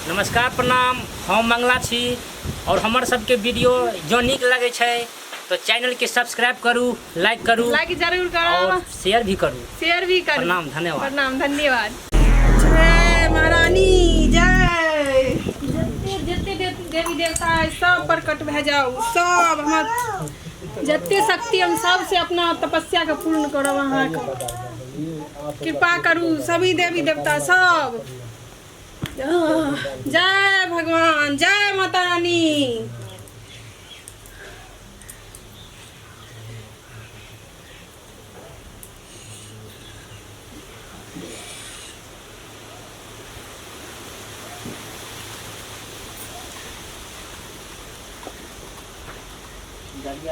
नमस्कार प्रणाम, हम मंगला छी और हमर सबके वीडियो जो निक लगे छे तो चैनल के सब्सक्राइब करू, लाइक जरूर करो और शेयर भी करू। प्रणाम, धन्यवाद। जय महारानी जय। जते देवी देवता है सब प्रकट भे जाओ, सब हमर जते शक्ति हम सब से अपना तपस्या के पूर्ण करो। वहाँ कृपा करू सभी देवी देवता सब। जय भगवान, जय माता रानी।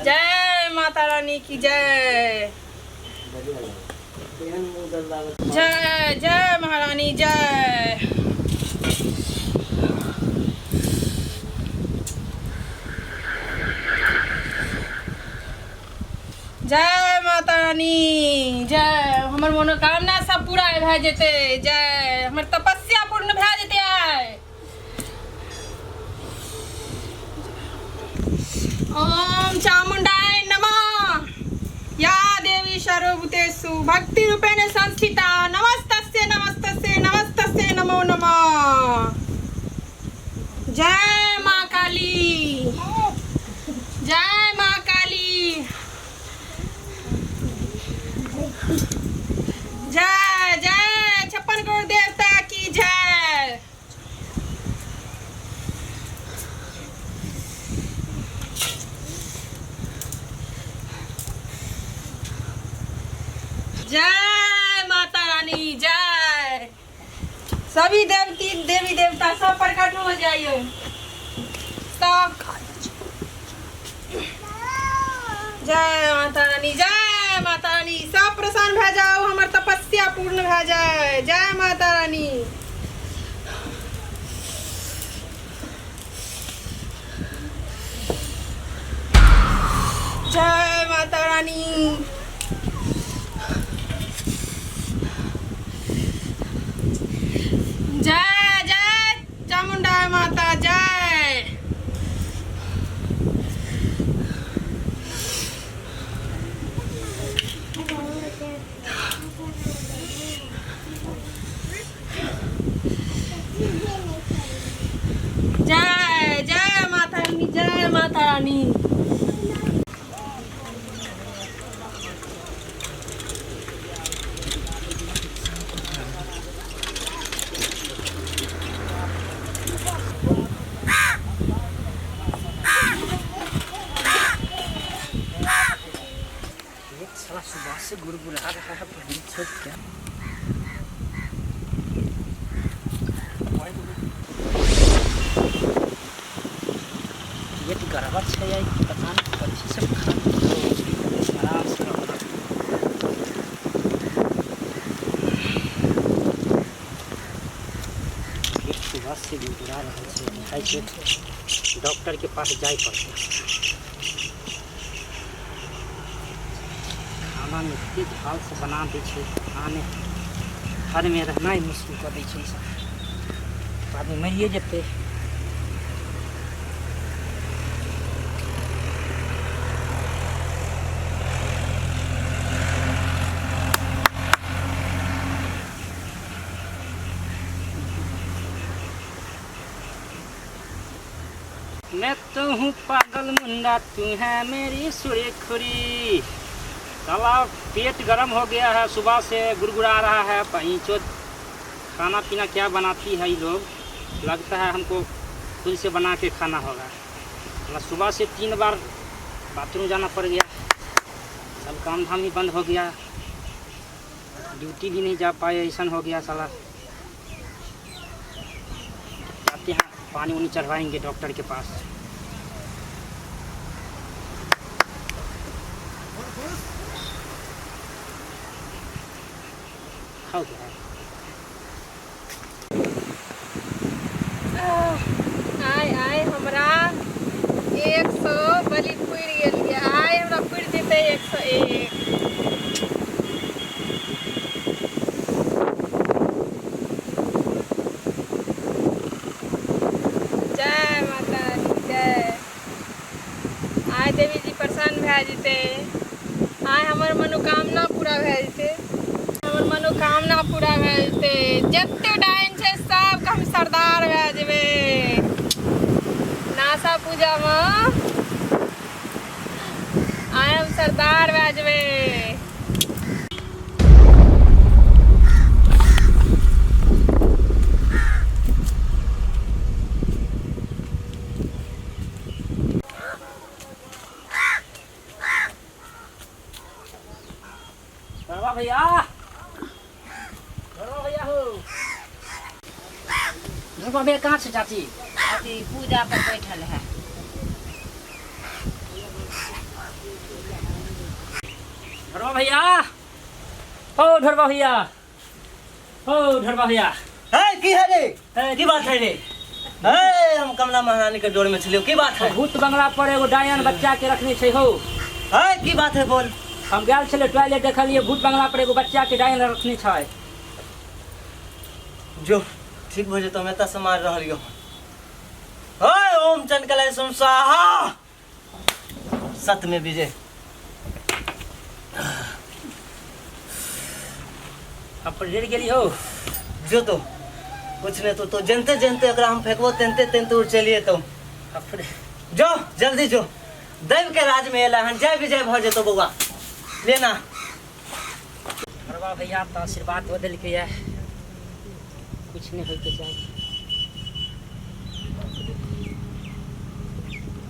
जय माता रानी की जय। जय जय महारानी जय। जय माता रानी जय। हमर मनोकामना सब पूरा भे जेते। जय हमर तपस्या पूर्ण भे जेते है। ओम चामुंडाय नमः। या देवी सर्वभूतेषु भक्ति रूपेण संस्थिता। नमस्तस्यै नमस्तस्यै नमस्तस्यै नमो नमः। जय माँ काली, जय माँ काली। जय जय 56 करोड़ देवता की जय। जय माता रानी जय। सभी देवी देवता सब प्रकट हो जाइए सब। जय माता रानी, जय माता रानी। सब प्रसन्न भे जाओ, हमार तपस्या पूर्ण भे जाए। जय माता रानी। जय माता रानी। जय जय चामुंडा माता जय। जय जय माता रानी, जय माता रानी। साला सुबह से गुड़गुड़ा रहा है, क्या ये तो गड़बड़ है यार, पता नहीं अच्छे से आराम से रहो। सुबह से गुड़गुड़ा रहा है, डॉक्टर के पास जाए पड़ता। खाना में इतनी ढाल से बना दी है, खाने घर में रहना ही मुश्किल कर दी है। आदमी मरिए जते। मैं तो हूँ पागल मुंडा, तू है मेरी सुरेखुरी। साला पेट गरम हो गया है, सुबह से गुड़गुड़ा रहा है। पहीचो खाना पीना क्या बनाती है ये लोग, लगता है हमको खुद से बना के खाना होगा। मतलब सुबह से 3 बार बाथरूम जाना पड़ गया, सब काम धाम ही बंद हो गया, ड्यूटी भी नहीं जा पाए, ऐसा हो गया साला। जाते हैं पानी उनी चढ़वाएंगे डॉक्टर के पास। खाओ क्या आय आय हमरा 100 बलि पुर गेल। आय हमरा पुर जेते 101। भए जेते आय हमर मनोकामना पूरा भए जेते हमर मनोकामना पूरा भए जेते जते डाइन छै सब हम सरदार भए जेबै नासा पूजा में आय हम सरदार भए जेबै धरवा भैया हो धरवा भैया कहाँ छै चाची? अथी पूजा पर बैठल है। धरवा भैया हो धरवा भैया हो धरवा भैया है की है रे? है, की बात है रे? है हम कमला महारानी के डोर में छलियो, की बात है? भूत बंगला पर एगो डायन बच्चा के रखने छै हो। है की बात है बोल। हम गेल छले टॉयलेट देखलिए भूत बंगला पर एगो बच्चा के डायन रखने छै। जो ठीक हो जेतो मैं त समार रहलियो। है ओम चंद्रकलाय सोम स्वाहा सत में विजय। अब पर गेली हो जो तो कुछ नहीं तो जनते जनते एकरा हम फेंकबो तेनते तेनते उड़ चलिए तो अब फिर जो जल्दी जो दैव के राज में एला हन जय विजय भ जेतो बउआ लेना। धरवा भैया तो आशीर्वाद बदल के है कुछ नहीं होते चाहिए।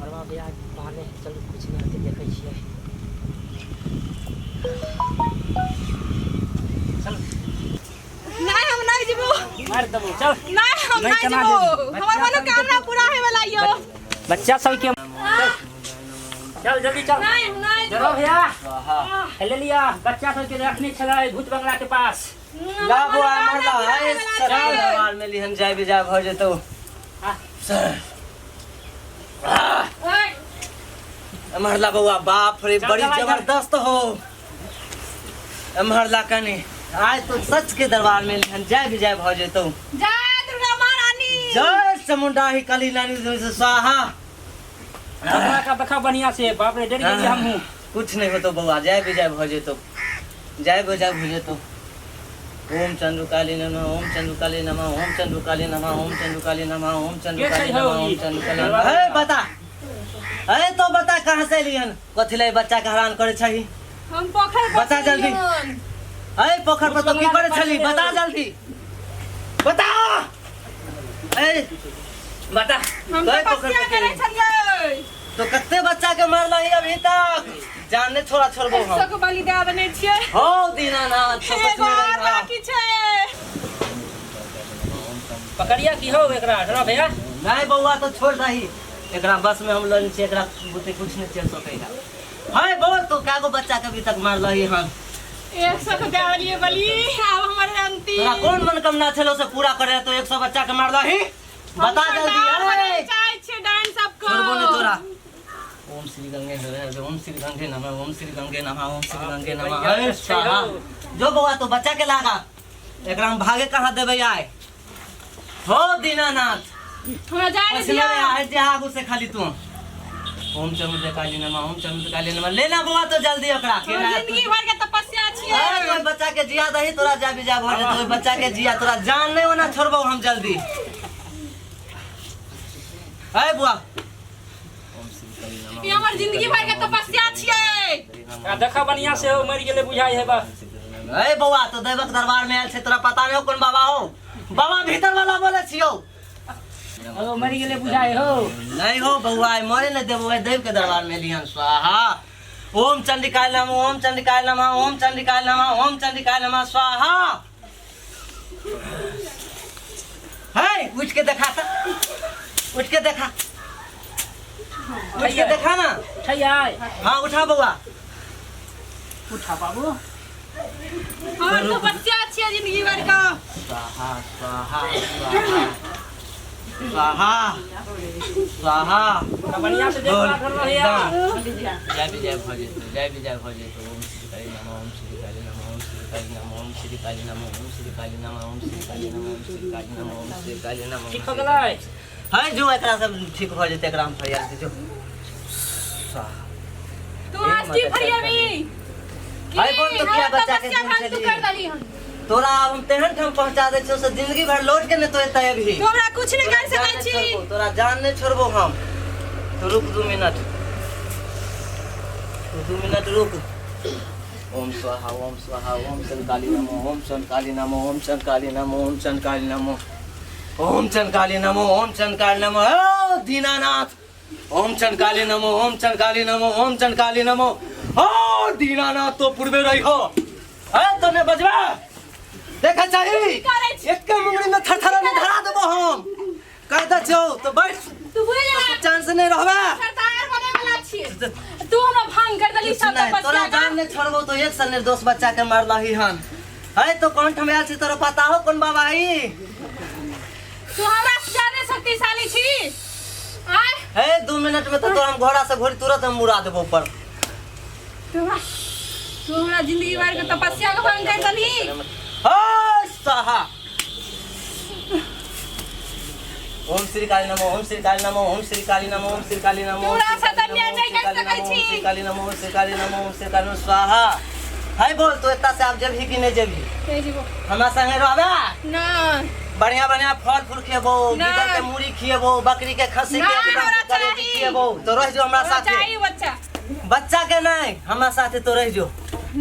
धरवा भैया पहले चलो कुछ नहीं होते देखे छिए। चल नहीं हम नहीं जेबो मार दबो चल नहीं हम नहीं नहीं चला जेबो देबो। हमर मनोकामना पूरा होय वाला यो बच्चा सब के चल जल्दी चल नहीं हम नहीं धरवा भैया स्वाहा ले लिया बच्चा सब के रखने छले भूत बंगला के पास। ला बुआ मरला है सर दरबार में लिहन जय विजय भ जेतो। हाँ। सर मरला बउआ बाप रे चल बड़ी दवाई जबरदस्त हो। मरला कने आज तो सच के दरबार में लिहन जय विजय भ जेतो। जय दुर्गा महारानी जय चामुंडा ही काली नानी से स्वाहा। बंगला का बखा बढ़िया से बाप रे डर गेली हम हूं। कुछ नहीं होतो बउआ जय विजय भ जेतो जय विजय भ जेतो। ओम चंद्रकाली नमः ओम चंद्रकाली नमः ओम चंद्रकाली नमः ओम चंद्रकाली नमः ओम चंद्रकाली नमः ओम चंद्रकाली नमः। हे बता अरे तो बता कहां से लिहन कथि ले बच्चा के हैरान करे छही? हम पोखर पर बता जल्दी। चलियन। अरे पोखर पर तो की करे छली बता जल्दी बता। ए बता हम गए पोखर तपस्या पर करे के छलियै तो कत्ते बच्चा के मारला ही अभी तक जानने छोड़ा छोड़बो हम। सबको बलि दे देने छियै हो दीनानाथ तो कुछ एगो नहीं और रहा। बाकी छै पकड़िया की हो एकरा धरवा भैया नहीं बउआ तो छोड़ रही एकरा बस में हम लन से एकरा बुते कुछ नहीं चल सकेगा। हाय बोल तो कागो बच्चा के अभी तक मारला ही हम 100 को दे देलियै बलि अब हमर अंतिम तोरा कौन मनोकामना छलो से पूरा करे तो 100 बच्चा के मारला ही बता जल्दी। ए चाहे छै डाइन सबको छोड़बो नहीं तोरा। ओम श्री गंगे नमः ओम श्री गंगे नमः ओम श्री गंगे नमः ओम श्री गंगे नमः। हे स्वाहा जो बउआ तो बच्चा के लागा एकरा हम भागे कहां देबे आए हो दीनानाथ। हमरा जाय असले दिया आए जे आगू से खाली तू ओम चंद्रकाली नमः ओम चंद्रकाली नमः लेना बुआ तो जल्दी ओकरा के ना जिंदगी भर के तपस्या छियै अरे कोई बच्चा के जिया दही तोरा जा बिजा भ जेतो। ओई बच्चा के जिया तोरा जान नहीं होना छोड़बो हम जल्दी। है बुआ ई हमर जिंदगी भर के तपस्या छियै आ देखा बढ़िया से हो मर गेले बुझाई है बा। ए बउआ तो देवक दरबार में आयल छे तोरा पता नहीं हो कौन बाबा हो? बाबा भीतर वाला बोले छियो। ओ मर गेले बुझाई हो नहीं हो बउआ मरे न देबो देव के दरबार में लिहन स्वाहा। ओम चंडिकाय नमः ओम चंडिकाय नमः ओम चंडिकाय नमः ओम चंडिकाय नमः स्वाहा। है उठ के देखा था उठ के देखा उठ के देखा ना। छैया हाँ उठा बउआ उठा बाबू हमर तपस्या छियै जिंदगी भर का स्वाहा स्वाहा स्वाहा स्वाहा स्वाहा। बढ़िया से देखा धरवा भैया जय विजय भ जेतो जय विजय भ जेतो। ओम श्री काली नमः ओम श्री काली नमः ओम श्री काली नमः ओम श्री काली नमः ओम श्री काली नमः ओम श्री काली नमः ओम श्री काली नमः ओम श्री काली नमः। ठीक हो गेलै है जो एकरा सब ठीक भ जेते एकरा हम फरियाद दे जो स्वाहा तू हंसती फरी अभी हाय बोल तो क्या बच्चा के तपस्या दिन भाग तू चली कर दली हम तोरा हम तेहन ठाम पहुंचा दे छो से जिंदगी भर लौट के न तो एतै अभी तू हमरा कुछ नहीं कर सकै छी तोरा जान नहीं छोड़बो हम तो रुक 2 मिनट तू 2 मिनट रुक ओम स्वाहा ओम स्वाहा ओम शंकाली नमो ओम शंकाली नमो ओम शंकाली नमो ओम शंकाली नमो ओम शंकाली नमो ओम शंकाली नमो ओ दीनानाथ ओम शंकाली नमो ओम शंकाली नमो ओम शंकाली नमो ओ दीनानाथ तो पूर्वे रही हो है तो ने बजवा देखा चाहिए एक मुंगरी में थरथरा में धरा देबो हम कह द छौ तो बैठ तू बुझ जा चांस नहीं रहबा सरकार बने वाला छी तू हमरा भांग कर दली सब तपस्या तोरा जान नहीं छोड़बो तो एक सन निर्दोष बच्चा के मारला ही हन है तो कौन ठमेल छी तोरा पता हो कौन बाबा आई तू हमरा से ज्यादा शक्तिशाली छी आय है 2 मिनट में तो हम घोड़ा से घोड़ी तुरंत हम मुड़ा देबो ऊपर तू हमरा जिंदगी भर के तपस्या के भंग कर दली हाय साहा ओम श्री काली नमो ओम श्री काली नमो ओम श्री काली नमो ओम श्री काली नमो तोरा से त न्याय नहीं कर सकै छी श्री काली नमो ओम श्री काली नमो ओम श्री काली नमो स्वाहा हाय बोल तो एता से आप जब ही कि नहीं जब ही कह जीवो हमरा संगे रहबा ना बढ़िया बढ़िया फल फूल खिएबो ना। गिदड़ के मूड़ी खिएबो बकरी के खस्सी के ना, एकदम हमरा करे चाहिए। खिएबो तो रह जो हमरा साथे चाहिए बच्चा बच्चा के नहीं हमरा साथे तो रह जो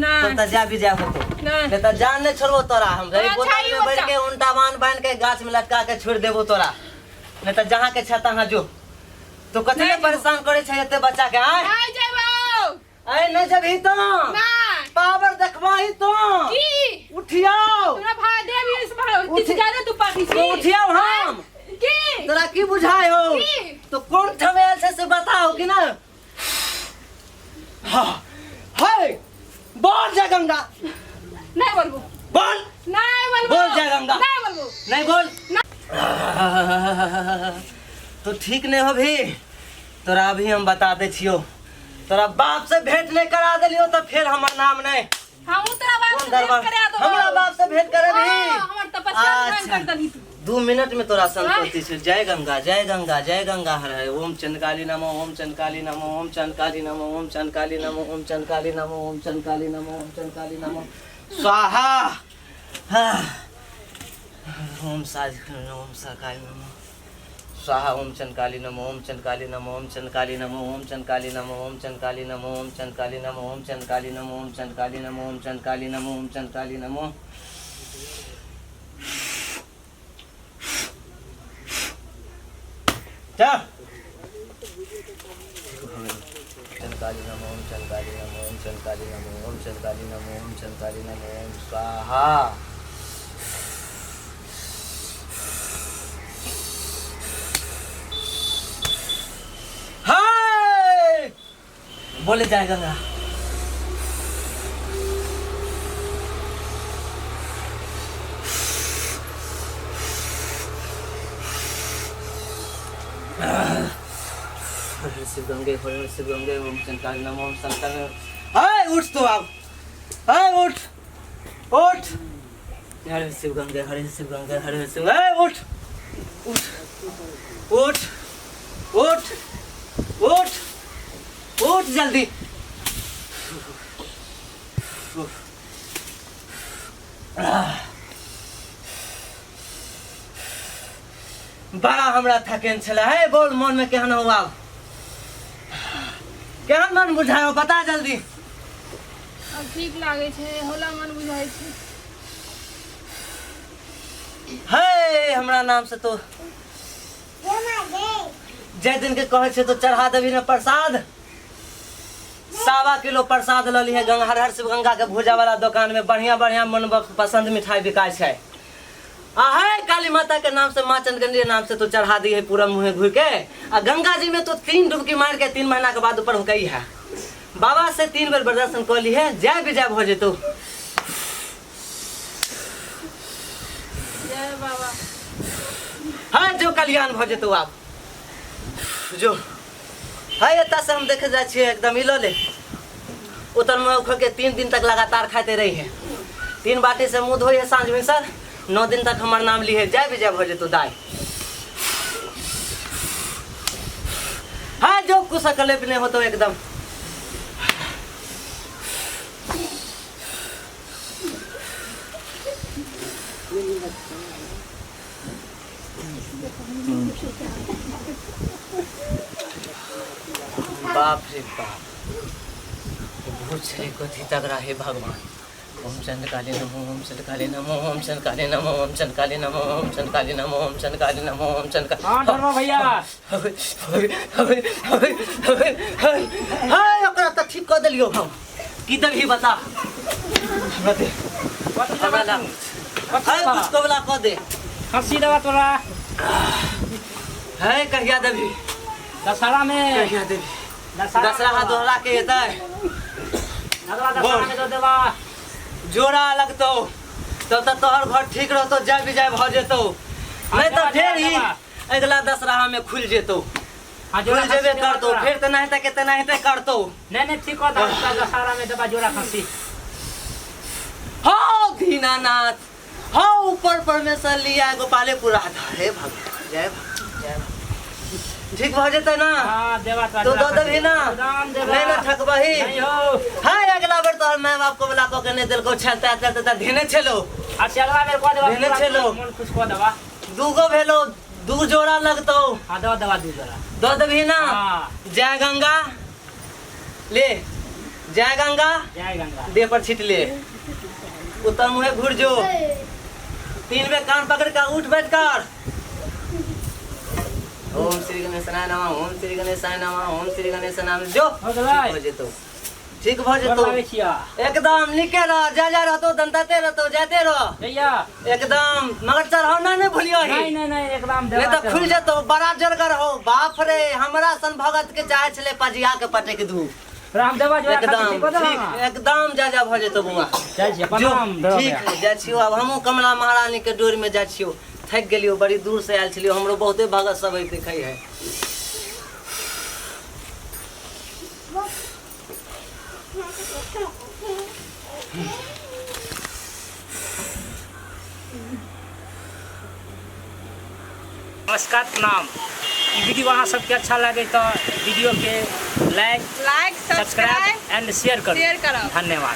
ना तो त जा भी जा होतो ना नहीं तो जान नहीं छोड़बो तोरा हम रही हमरा बोतल चाहिए में बैठ बच्चा। के उल्टा बांध के गाछ में लटका के छोड़ देबो तोरा नहीं तो जहाँ के छता तहाँ जो तो कथी नहीं ले जो। परेशान करे छै एते बच्चा के आय नहीं जेबो आय नहीं जब ही तो ना पावर देखबा ही तो की उठियाओ तोरा भाई देवी इस बार उठी- किस गाने तू पार्टी तो छी उठियाओ हम की तोरा की बुझाय हो की? तो कौन ठमेल से बताओ कि ना हाँ हाय बोल जय गंगा नहीं बोलबो बोल नहीं बोलबो बोल जय गंगा। नहीं बोलबो नहीं बोल तो ठीक नहीं हो भी तोरा अभी हम बता दे छियो तोरा बाप से भेंट नहीं करा देलियो तो फिर हमर नाम नहीं हम तोरा बात कौन से दरबार भेंट करा दो हमरा बाप से भेंट करे भी हमर तपस्या भंग अच्छा। कर दली तू 2 मिनट में तोरा संतोषी से जय गंगा जय गंगा जय गंगा हर हर ओम चंद्रकाली नमो ओम चंद्रकाली नमो ओम चंद्रकाली नमो ओम चंद्रकाली नमो ओम चंद्रकाली नमो ओम चंद्रकाली नमो ओम चंद्रकाली नमो स्वाहा हाँ। ओम सरकाली नमो स्वाहा ओम चंद्रकाली नमो ओम चंद्रकाली नमो ओम चंद्रकाली नमो ओम चंद्रकाली नमो ओम चंद्रकाली नमो ओम चंद्रकाली नमो ओम चंद्रकाली नमो ओम चंद्रकाली नमो ओम चंद्रकाली नमो ओम चंद्रकाली नमो जा चंद्रकाली नमो ओम चंद्रकाली नमो ओम चंद्रकाली नमो ओम चंद्रकाली नमो ओम चंद्रकाली नमो ओम स्वाहा हाय बोले जाएगा ना शिव गंगे शिव गंगे ओम शंकर नमो ओम शंकर हाय उठ तो आप हाय उठ उठ हरे शिव गंगे हरे शिव हाय उठ उठ उठ उठ उठ उठ जल्दी बड़ा हमरा थकेन छला है बोल मन में केहन हुआ केहन मन बुझायो बता जल्दी अब ठीक लागे छे होला मन बुझाई छे है हमरा नाम से तो जय दिन के कहे छे तो चढ़ा देवी ना प्रसाद 1.25 किलो प्रसाद लली है गंगा हर शिव गंगा के भूजा वाला दुकान में बढ़िया बढ़िया मन पसंद मिठाई बिकाय छे है काली माता के नाम से माँ चंदगंडी नाम से तो चढ़ा दी है पूरा मुँह घुर के आ गंगा जी में तो 3 डुबकी मार के 3 महीना के बाद ऊपर हो गई है बाबा से 3 बार प्रदर्शन कर ली है जय विजय हो जेतो जय बाबा हाँ जो कल्याण हो जेतो आप जो है एता से हम देखे जा छिए एकदम इलो ले उतर में उखड़ के 3 दिन तक लगातार खाते रही है 3 बाटी से मुँह धोई है सांझ में सर 9 दिन तक हमार नाम ली है जय विजय हो जेतो दाई हाँ जो कुछ कलेप नहीं हो तो एकदम बाप रे बाप, भूत से कथी तगड़ा है भगवान। ओम चंद काली नमो, ओम चंद काली नमो, ओम चंद काली नमो, ओम चंद काली नमो, ओम चंद काली नमो, ओम चंद काली नमो, ओम चंद हाँ धर्म भैया हाय ओकरा त ठीक कर देलियो हम। की देबही बता हमरा दे। हमरा ला हाय कुछ को वाला कह दे। हंसी देवा तोरा हाय कहिया देबही? दशहरा में कहिया देबही? दशहरा दोहरा के एतै अगला दशहरा में दो देवा। जोड़ा लगतो तब तक तोहर घर ठीक रहतो, जय विजय भ जेतो। नहीं तो फिर ही अगला दशहरा में खुल जेतो। हाँ खुल जेबे करतो, फिर तो नहीं तक कितना नहीं तक करतो। नहीं ठीक हो दशहरा में देवा जोड़ा खसी। हाँ दीनानाथ, हाँ ऊपर परमेश्वर लिया गोपालेपुर हे भगवान, जय भगवान, जय भगवान। ठीक भ जेते ना? हाँ देवा तो दो देबही ना? नहीं ना ठकबही। नहीं हो। हाय अगला बार तोहर माय बाप को बोला को के नहीं दिल को छलता त धेने छलो। अच्छा अगला मेरे को देवा। देने छलो। मन कुछ को देवा। दूगो भेलो, दू जोड़ा लगतो। हाँ देवा दू जोड़ा। दो देबही ना? हाँ। जय गंगा ले, जय गंगा जय गंगा। देह पर छिट ले, उत्तर मुहे घुर जो, 3 बे कान पकड़ कर उठ बैठ कर। ओम श्री गणेशाय नमः, ओम श्री गणेशाय नमः, ओम श्री गणेशाय नमः। जो हो गया। ठीक भ जेतो, ठीक भ जेतो। एकदम निके रह, जा जा रहतो दंताते रहतो, जाते रह भैया एकदम। मगर चढ़ाना नहीं भूलियो ही। नहीं एकदम नहीं तो खुल जेतो, बड़ा जरगर हो। बाप रे हमरा सन भगत के चाहे छले पजिया के पटे के दू राम देवा जो एकदम ठीक, एकदम जा जा भ जेतो बुआ। जय जय प्रणाम देवा ठीक भैया। है, जाइ छियो। अब हमहूँ कमला महारानी के डोर में जाइ छियो। थक गेलियो, बड़ी दूर से आयल छलियो। हमरो बहुते भगत सब देखे है। नमस्कार प्रणाम। ई वीडियो अहाँ सबके अच्छा लगे तो वीडियो के लाइक सब्सक्राइब एंड शेयर करो। धन्यवाद।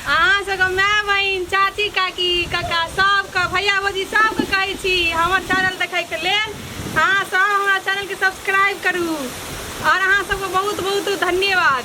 अहाँ सबके माय बहिन चाची काकी काका सबके भैया भौजी सबके कहै छी हमर चैनल देखैके लेल अहाँ सब हमरा चैनल के सब्सक्राइब करू। और अहाँ सबके बहुत बहुत धन्यवाद।